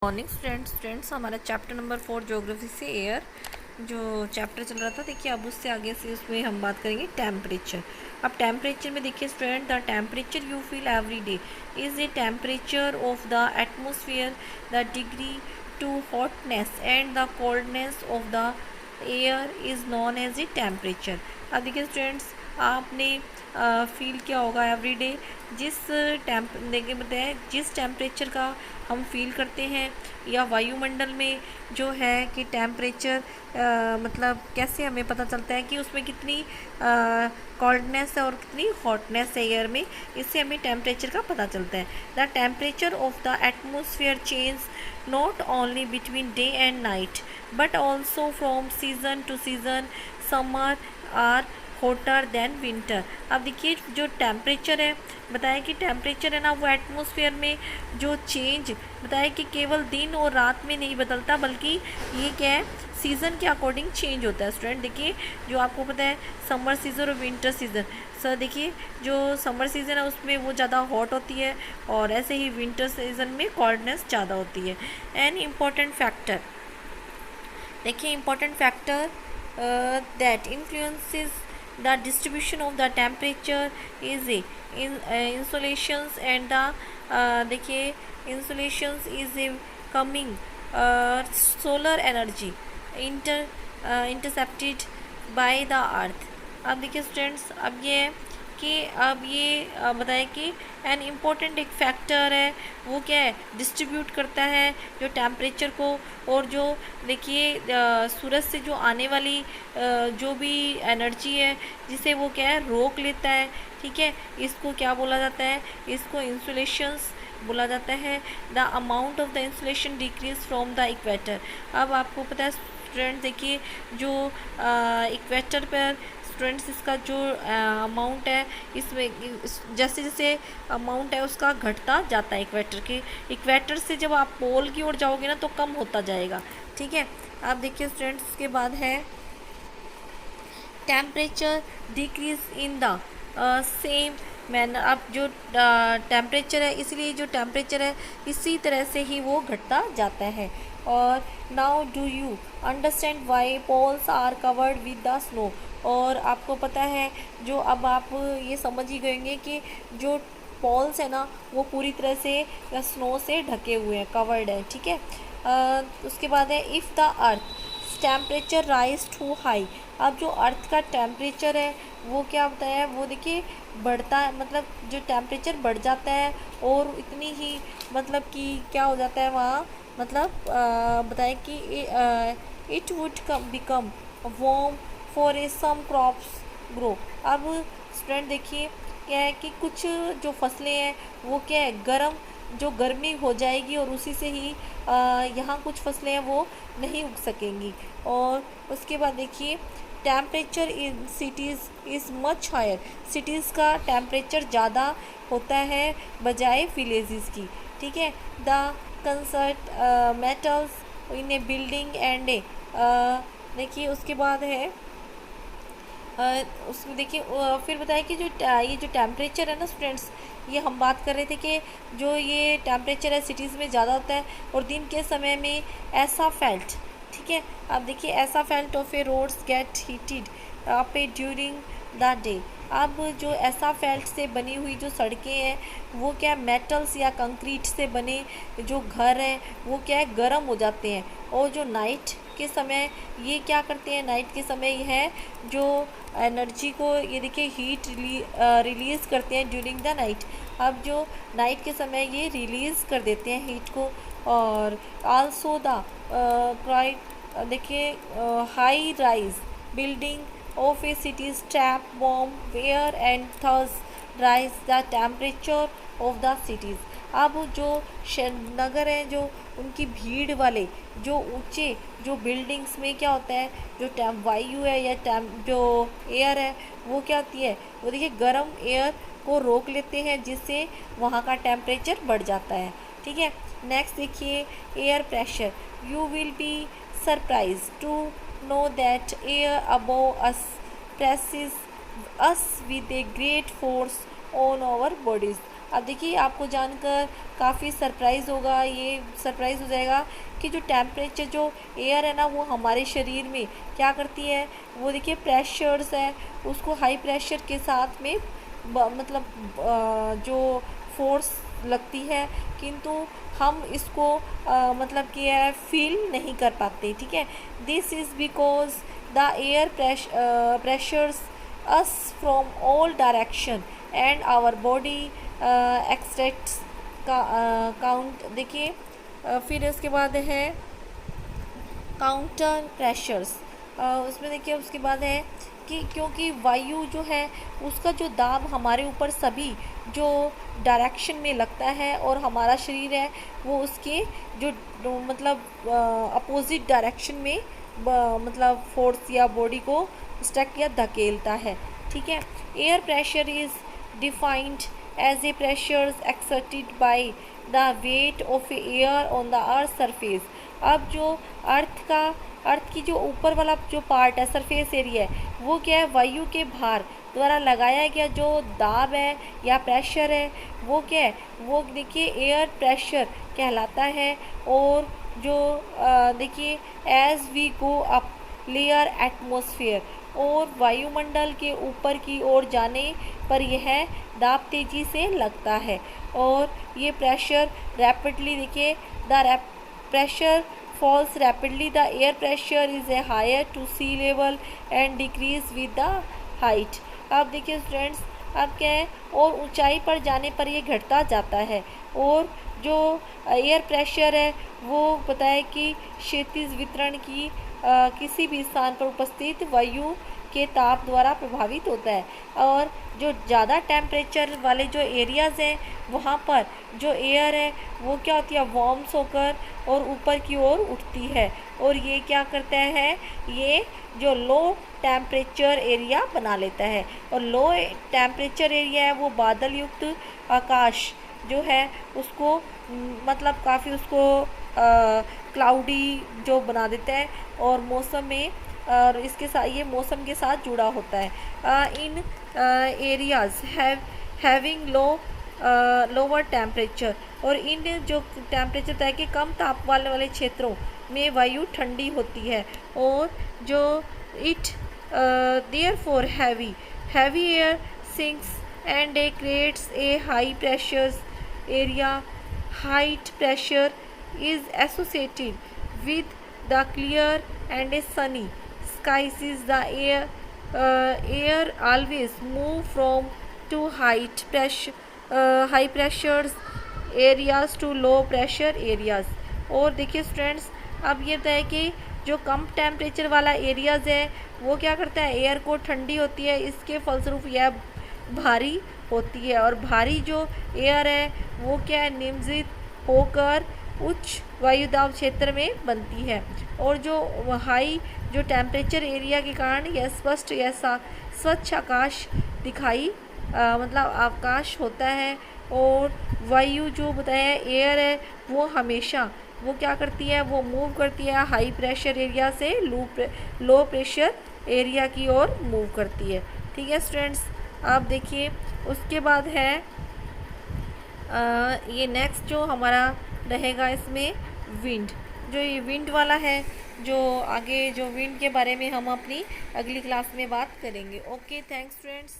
Morning students हमारा chapter number 4 geography से air जो चैप्टर चल रहा था। देखिए अब उससे आगे से उसमें हम बात करेंगे टेम्परेचर। अब टेम्परेचर में देखिए student, the temperature you feel every day is the temperature of the atmosphere, the degree to hotness and the coldness of the air is known as a temperature. अब देखिए स्टूडेंट्स, आपने feel किया होगा every day जिस देखिए बताए जिस temperature का हम फील करते हैं या वायुमंडल में जो है कि टेम्परेचर मतलब कैसे हमें पता चलता है कि उसमें कितनी कोल्डनेस है और कितनी हॉटनेस है एयर में, इससे हमें टेम्परेचर का पता चलता है। The temperature of the atmosphere change not only between day and night but also from season to season, summer are hotter than winter. अब देखिए जो टेम्परेचर है, बताया कि टेम्परेचर है ना वो एटमॉस्फेयर में जो चेंज बताया कि केवल दिन और रात में नहीं बदलता बल्कि ये क्या है सीज़न के अकॉर्डिंग चेंज होता है। स्टूडेंट देखिए जो आपको पता है समर सीज़न और विंटर सीज़न, सर देखिए जो समर सीज़न है उसमें वो ज़्यादा हॉट होती है और ऐसे ही विंटर सीज़न में कोल्डनेस ज़्यादा होती है। एन इम्पॉर्टेंट फैक्टर, देखिए important factor that influences the distribution of the temperature is a insulations and the देखिए insulations is a coming solar energy intercepted by the earth। अब देखिए स्टूडेंट्स, अब ये कि अब ये बताए कि एन इम्पोर्टेंट एक फैक्टर है वो क्या है डिस्ट्रीब्यूट करता है जो टेम्परेचर को, और जो देखिए सूरज से जो आने वाली जो भी एनर्जी है जिसे वो क्या है रोक लेता है। ठीक है, इसको क्या बोला जाता है, इसको इंसुलेशंस बोला जाता है। The amount of the insulation decrease from the equator. अब आपको पता है स्टूडेंट देखिए जो इक्वेटर पर स्टूडेंट्स इसका जो अमाउंट है इसमें जैसे जैसे अमाउंट है उसका घटता जाता है इक्वेटर के, इक्वेटर से जब आप पोल की ओर जाओगे ना तो कम होता जाएगा। ठीक है, आप देखिए स्टूडेंट्स के बाद है temperature decrease in the same manner. अब जो टेम्परेचर है इसलिए जो टेम्परेचर है इसी तरह से ही वो घटता जाता है। और now do you understand why poles are covered with the snow. और आपको पता है जो अब आप ये समझ ही गएंगे कि जो पोल्स है ना वो पूरी तरह से स्नो से ढके हुए हैं, कवर्ड है। ठीक है, उसके बाद है if the earth temperature rise to high. अब जो अर्थ का टेम्परेचर है वो क्या होता है, वो देखिए बढ़ता है, मतलब जो टेम्परेचर बढ़ जाता है और इतनी ही मतलब कि क्या हो जाता है वहाँ, मतलब बताए कि it would become warm for a some crops grow. अब स्टूडेंट देखिए क्या है कि कुछ जो फसलें हैं वो क्या है गर्म, जो गर्मी हो जाएगी और उसी से ही यहाँ कुछ फसलें हैं वो नहीं उग सकेंगी। और उसके बाद देखिए temperature in cities is much higher. Cities का टेम्परेचर ज़्यादा होता है बजाय विलेजेस की। ठीक है, the concrete metals in a building and a देखिए उसके बाद है उसमें देखिए फिर बताया कि जो ये जो टेम्परेचर है ना स्टूडेंट्स, ये हम बात कर रहे थे कि जो ये टेम्परेचर है सिटीज़ में ज़्यादा होता है और दिन के समय में ऐसा फेल्ट। ठीक है, अब देखिए ऐसा felt of a roads get heated up a during the day. अब जो ऐसा फेल्ट से बनी हुई जो सड़कें हैं वो क्या मेटल्स या कंक्रीट से बने जो घर हैं वो क्या है गर्म हो जाते हैं, और जो नाइट के समय ये क्या करते हैं, नाइट के समय ये है जो एनर्जी को ये देखिए हीट रिलीज़ करते हैं ड्यूरिंग द नाइट। अब जो नाइट के समय ये रिलीज़ कर देते हैं हीट को। और आल्सो द क्राइट देखिए high rise building of A cities trap warm air and thus rise the temperature of the cities. अब जो नगर हैं जो उनकी भीड़ वाले जो ऊंचे जो बिल्डिंग्स में क्या होता है जो वायु है या जो एयर है वो क्या होती है, वो देखिए गर्म एयर को रोक लेते हैं जिससे वहाँ का टेम्परेचर बढ़ जाता है। ठीक है, नेक्स्ट देखिए air pressure. You will be surprise to know that air above us presses us with a great force on our bodies. अब देखिए आपको जानकर काफ़ी सरप्राइज़ होगा, ये सरप्राइज़ हो जाएगा कि जो टेम्परेचर जो एयर है ना वो हमारे शरीर में क्या करती है, वो देखिए प्रेशर्स है उसको हाई प्रेशर के साथ में मतलब जो फोर्स लगती है, किंतु हम इसको मतलब कि है फील नहीं कर पाते, ठीक है। This is because the air pressures us from all direction and our body extracts का काउंट। देखिए फिर उसके बाद है काउंटर प्रेशर्स। उसमें देखिए उसके बाद है कि क्योंकि वायु जो है उसका जो दाब हमारे ऊपर सभी जो डायरेक्शन में लगता है और हमारा शरीर है वो उसके जो मतलब अपोजिट डायरेक्शन में मतलब फोर्स या बॉडी को स्टक या धकेलता है, ठीक है। Air pressure is defined as a pressure exerted by the weight of air on the earth surface. अब जो अर्थ की जो ऊपर वाला जो पार्ट है सरफेस एरिया है वो क्या है, वायु के भार द्वारा लगाया गया जो दाब है या प्रेशर है वो क्या है, वो देखिए एयर प्रेशर कहलाता है। और जो देखिए as we go up layer atmosphere, और वायुमंडल के ऊपर की ओर जाने पर यह दाब तेजी से लगता है और ये प्रेशर रैपिडली देखिए the pressure falls rapidly. The air pressure is a higher to sea level and decrease with the height. अब देखिए स्टूडेंट्स अब क्या है, और ऊंचाई पर जाने पर ये घटता जाता है और जो एयर प्रेशर है वो पता है कि क्षैतिज वितरण की किसी भी स्थान पर उपस्थित वायु के ताप द्वारा प्रभावित होता है। और जो ज़्यादा टेम्परेचर वाले जो एरियाज़ हैं वहाँ पर जो एयर है वो क्या होती है, वार्म्स होकर और ऊपर की ओर उठती है और ये क्या करता है, ये जो लो टेम्परेचर एरिया बना लेता है। और लो टेम्परेचर एरिया है वो बादल युक्त आकाश जो है उसको मतलब काफ़ी उसको क्लाउडी जो बना देता है और मौसम में और इसके साथ ये मौसम के साथ जुड़ा होता है। इन एरियाज हैविंग लोअर टेम्परेचर, और इन जो टेम्परेचर तय के कम तापमान वाले क्षेत्रों में वायु ठंडी होती है और जो it therefore heavy air sinks and A creates a high pressure area. Height pressure is associated with the clear and a sunny skies. Is the air always move from to high pressures areas to low pressure areas। और देखिए students अब ये होता है कि जो कम temperature वाला areas है वो क्या करता है, एयर को ठंडी होती है, इसके फलस्वरूप यह भारी होती है और भारी जो एयर है वो क्या है, निम्नलिखित होकर उच्च वायुदाब क्षेत्र में बनती है। और जो हाई जो टेम्परेचर एरिया के कारण यह स्पष्ट या स्वच्छ आकाश दिखाई मतलब आकाश होता है। और वायु जो बताया एयर है वो हमेशा वो क्या करती है, वो मूव करती है हाई प्रेशर एरिया से लो प्रेशर एरिया की ओर मूव करती है, ठीक है स्टूडेंट्स। आप देखिए उसके बाद है ये नेक्स्ट जो हमारा रहेगा इसमें विंड, जो ये विंड वाला है, जो आगे जो विंड के बारे में हम अपनी अगली क्लास में बात करेंगे। Okay, thanks friends.